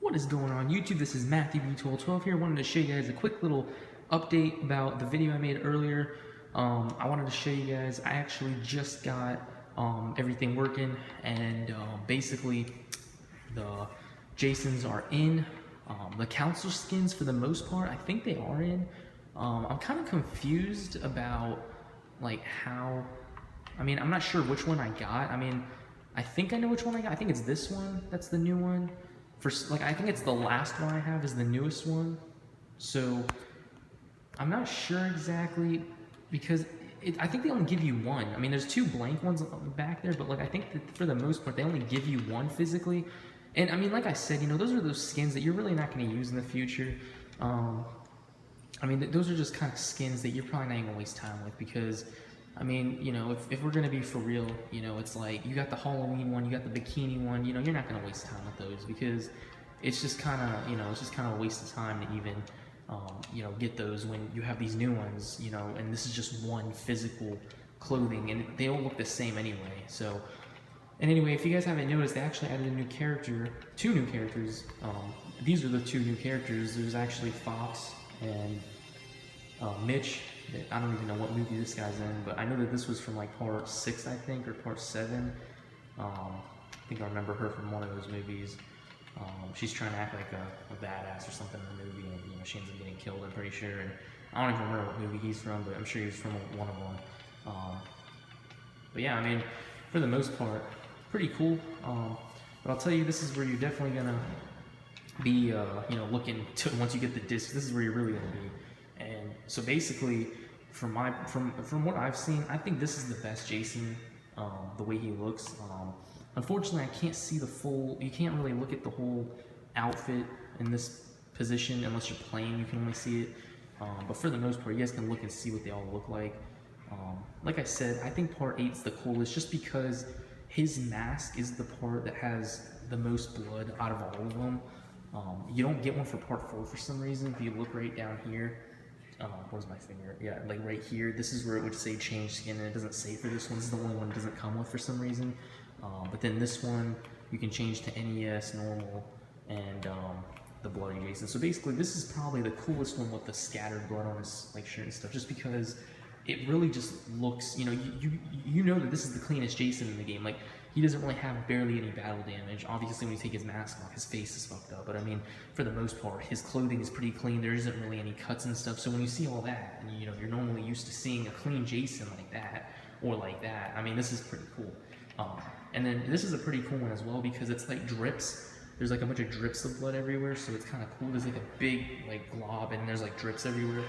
What is going on YouTube? This is Matthew B1212 here. I wanted to show you guys a quick little update about the video I made earlier. I wanted to show you guys, I actually just got everything working, and basically the Jasons are in. The counselor skins, for the most part, I think they are in. I'm kind of confused about like how, I'm not sure which one I got. I think I know which one I got. I think it's this one. That's the new one. I think it's the last one I have is the newest one. So I'm not sure exactly, because I think they only give you one. There's two blank ones back there, but I think that for the most part they only give you one physically. And like I said, those are those skins that you're really not going to use in the future. Those are just kind of skins that you're probably not even going to waste time with, because if we're gonna be for real, it's like you got the Halloween one, you got the bikini one, you're not gonna waste time with those, because it's just kind of, it's just kind of a waste of time to even, get those when you have these new ones, and this is just one physical clothing, and they all look the same anyway. So, and anyway, if you guys haven't noticed, they actually added a new character, two new characters. These are the two new characters. There's actually Fox and Mitch. I don't even know what movie this guy's in, but I know that this was from like part 6, I think, or part 7. I think I remember her from one of those movies. She's trying to act like a badass or something in the movie, and she ends up getting killed, I'm pretty sure. And I don't even remember what movie he's from, but I'm sure he's from one of them. But yeah, for the most part, pretty cool. But I'll tell you, this is where you're definitely gonna be, looking to, once you get the disc, this is where you're really gonna be. And so basically, from what I've seen, I think this is the best Jason, the way he looks. Unfortunately, I can't see the full, you can't really look at the whole outfit in this position unless you're playing, you can only see it. But for the most part, you guys can look and see what they all look like. Like I said, I think part 8 is the coolest, just because his mask is the part that has the most blood out of all of them. You don't get one for part 4 for some reason. If you look right down here, where's my finger? Yeah, like right here. This is where it would say change skin, and it doesn't say for this one. This is the only one it doesn't come with for some reason. But then this one, you can change to NES, normal, and the bloody Jason. So basically, this is probably the coolest one with the scattered blood on his shirt and stuff, just because it really just looks, you know that this is the cleanest Jason in the game. Like, he doesn't really have barely any battle damage. Obviously, when you take his mask off, his face is fucked up. But for the most part, his clothing is pretty clean. There isn't really any cuts and stuff. So when you see all that, and you're normally used to seeing a clean Jason like that, or like that, this is pretty cool. And then this is a pretty cool one as well, because it's like drips. There's like a bunch of drips of blood everywhere, so it's kind of cool. There's like a big glob, and there's like drips everywhere.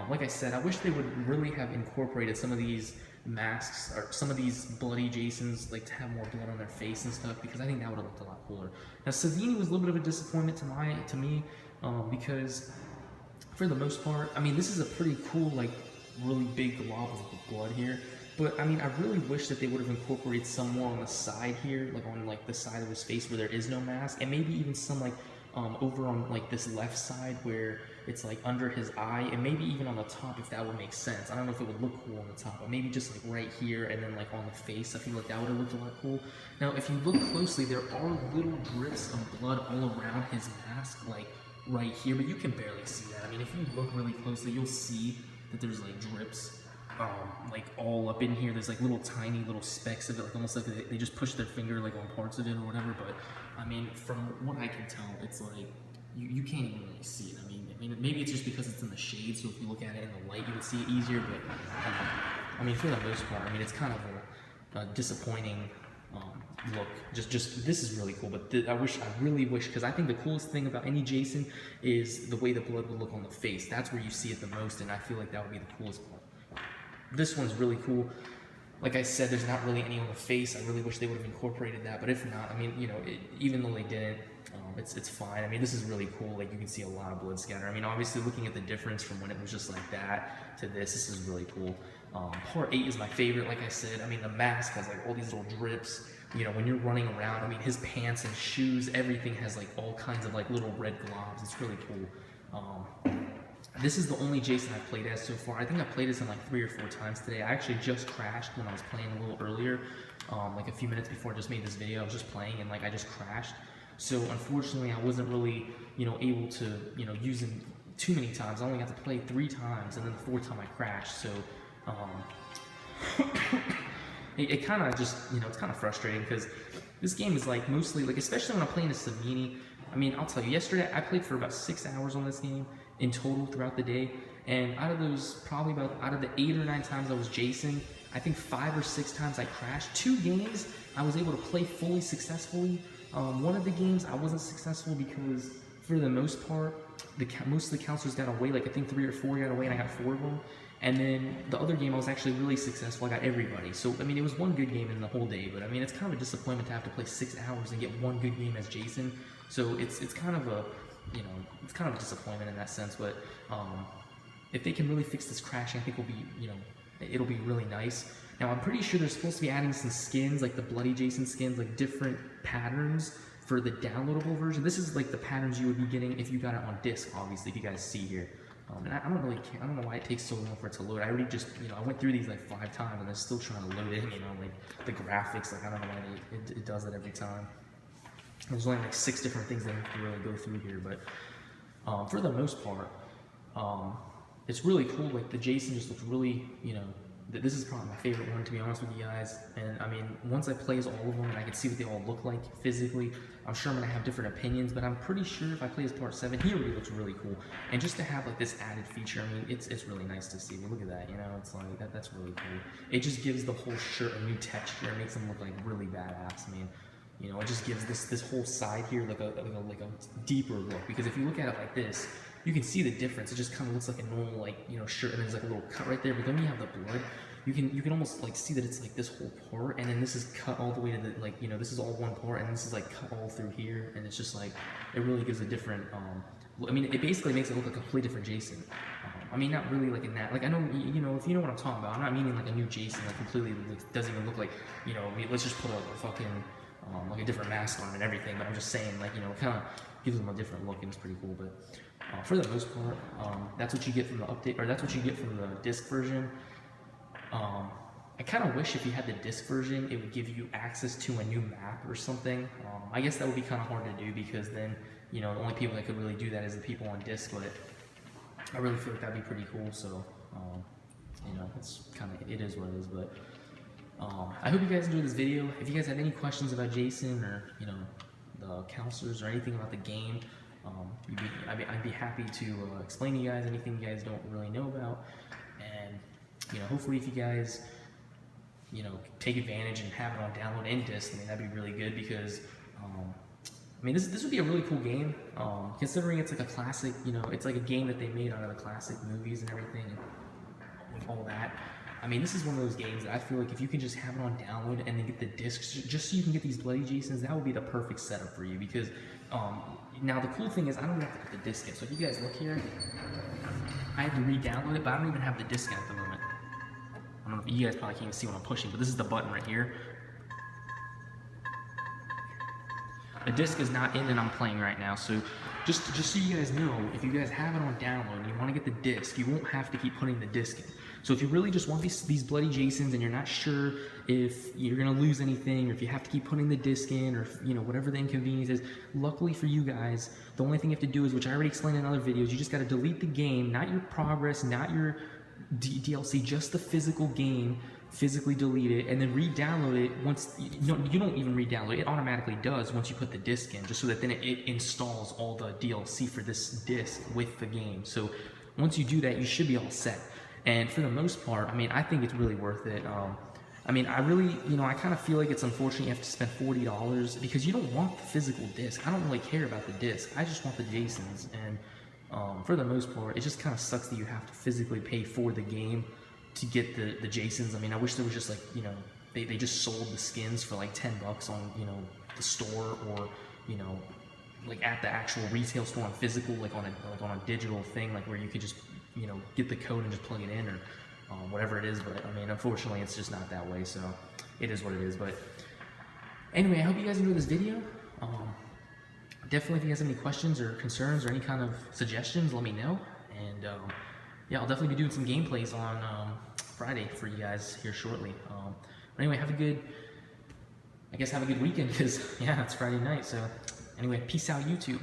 Like I said, I wish they would really have incorporated some of these masks, or some of these bloody Jasons, to have more blood on their face and stuff, because I think that would have looked a lot cooler. Now, Savini was a little bit of a disappointment to me, because for the most part, this is a pretty cool, really big glob of blood here. But I really wish that they would have incorporated some more on the side here, on the side of his face where there is no mask, and maybe even some over on this left side where it's under his eye, and maybe even on the top, if that would make sense. I don't know if it would look cool on the top, but maybe just right here, and then on the face. I feel like that would have looked a lot cool. Now, if you look closely, there are little drips of blood all around his mask, right here, but you can barely see that. If you look really closely, you'll see that there's drips. All up in here. There's little tiny little specks of it, almost like they just push their finger on parts of it or whatever. But from what I can tell, it's you can't even really see it. Maybe it's just because it's in the shade, so if you look at it in the light, you can see it easier. But for the most part, it's kind of a disappointing look. Just this is really cool, but I really wish, because I think the coolest thing about any Jason is the way the blood would look on the face. That's where you see it the most, and I feel like that would be the coolest part. This one's really cool. Like I said, there's not really any on the face. I really wish they would have incorporated that, but if not, even though they didn't, it's fine. This is really cool. You can see a lot of blood scatter. Obviously, looking at the difference from when it was just like that to this is really cool. Part 8 is my favorite. Like I said, the mask has all these little drips. When you're running around, his pants and shoes, everything has all kinds of little red globs. It's really cool. This is the only Jason I've played as so far. I think I played this in 3 or 4 times today. I actually just crashed when I was playing a little earlier, a few minutes before I just made this video. I was just playing, and I just crashed. So unfortunately, I wasn't really, able to, use them too many times. I only got to play 3 times, and then the 4th time I crashed. So it kind of just, it's kind of frustrating because this game is like mostly like, especially when I'm playing a Savini. I mean, I'll tell you, yesterday I played for about 6 hours on this game in total throughout the day, and out of those, probably out of the 8 or 9 times I was Jason, I think 5 or 6 times I crashed. 2 games I was able to play fully successfully. One of the games I wasn't successful because for the most part, most of the counselors got away. Like I think 3 or 4 got away, and I got 4 of them. And then the other game I was actually really successful. I got everybody. So I mean, it was one good game in the whole day. But I mean, it's kind of a disappointment to have to play 6 hours and get one good game as Jason. So it's kind of a, it's kind of a disappointment in that sense. But if they can really fix this crashing, I think it'll be, it'll be really nice. Now I'm pretty sure they're supposed to be adding some skins, like the Bloody Jason skins, like different patterns for the downloadable version. This is like the patterns you would be getting if you got it on disc, obviously, if you guys see here. And I don't really care. I don't know why it takes so long for it to load. I already just, I went through these like 5 times and it's still trying to load in, like the graphics, like I don't know why it does that every time. There's only like 6 different things that you have to really go through here, but for the most part, it's really cool. Like the Jason just looks really, this is probably my favorite one, to be honest with you guys. And I mean, once I play as all of them and I can see what they all look like physically, I'm sure I'm gonna have different opinions, but I'm pretty sure if I play as part 7, he already looks really cool. And just to have like this added feature, I mean, it's really nice to see. I mean, look at that, it's like, that's really cool. It just gives the whole shirt a new texture. It makes them look like really badass. I mean, it just gives this whole side here like a deeper look, because if you look at it like this, you can see the difference. It just kind of looks like a normal shirt, and there's like a little cut right there. But then when you have the blood, you can almost like see that it's like this whole part, and then this is cut all the way to the this is all one part, and this is like cut all through here, and it's just like it really gives a different. I mean, it basically makes it look like a completely different Jason. I mean, not really like in that. Like I know if you know what I'm talking about. I'm not meaning like a new Jason, like completely doesn't even look like let's just put a fucking like a different mask on and everything. But I'm just saying it kind of gives them a different look, and it's pretty cool. But for the most part, that's what you get from the update, or that's what you get from the disc version. I kind of wish if you had the disc version, it would give you access to a new map or something. I guess that would be kind of hard to do, because then, the only people that could really do that is the people on disc, but I really feel like that'd be pretty cool. So, it's kind of, it is what it is. But I hope you guys enjoyed this video. If you guys have any questions about Jason, or, the counselors, or anything about the game, I'd be happy to explain to you guys anything you guys don't really know about. And hopefully if you guys take advantage and have it on download and disc, I mean, that'd be really good, because I mean, this would be a really cool game, considering it's like a classic. It's like a game that they made out of the classic movies and everything, and all that. I mean, this is one of those games that I feel like if you can just have it on download and then get the discs, just so you can get these Bloody Jasons, that would be the perfect setup for you. Because now the cool thing is, I don't even have to put the disc in. So if you guys look here, I had to re-download it, but I don't even have the disc in at the moment. I don't know if you guys probably can't even see what I'm pushing, but this is the button right here. The disc is not in and I'm playing right now, so just so you guys know, if you guys have it on download and you want to get the disc, you won't have to keep putting the disc in. So if you really just want these Bloody Jasons and you're not sure if you're gonna lose anything, or if you have to keep putting the disc in, or whatever the inconvenience is, luckily for you guys, the only thing you have to do is, which I already explained in other videos, you just got to delete the game, not your progress, not your DLC, just the physical game. Physically delete it and then re-download it. Once you don't even re-download it automatically does once you put the disc in, just so that then it installs all the DLC for this disc with the game. So once you do that, you should be all set. And for the most part, I mean, I think it's really worth it. I mean, I really, I kind of feel like it's unfortunate you have to spend $40, because you don't want the physical disc. I don't really care about the disc. I just want the Jasons. And for the most part, it just kind of sucks that you have to physically pay for the game to get the Jasons. I mean, I wish there was just like, they just sold the skins for like $10 on, the store, or, like at the actual retail store on physical, like on a digital thing, like where you could just, get the code and just plug it in, or whatever it is. But I mean, unfortunately, it's just not that way. So it is what it is. But anyway, I hope you guys enjoyed this video. Definitely, if you guys have any questions or concerns or any kind of suggestions, let me know. And yeah, I'll definitely be doing some gameplays on Friday for you guys here shortly. But anyway, have a good weekend, because yeah, it's Friday night. So Anyway, peace out, YouTube.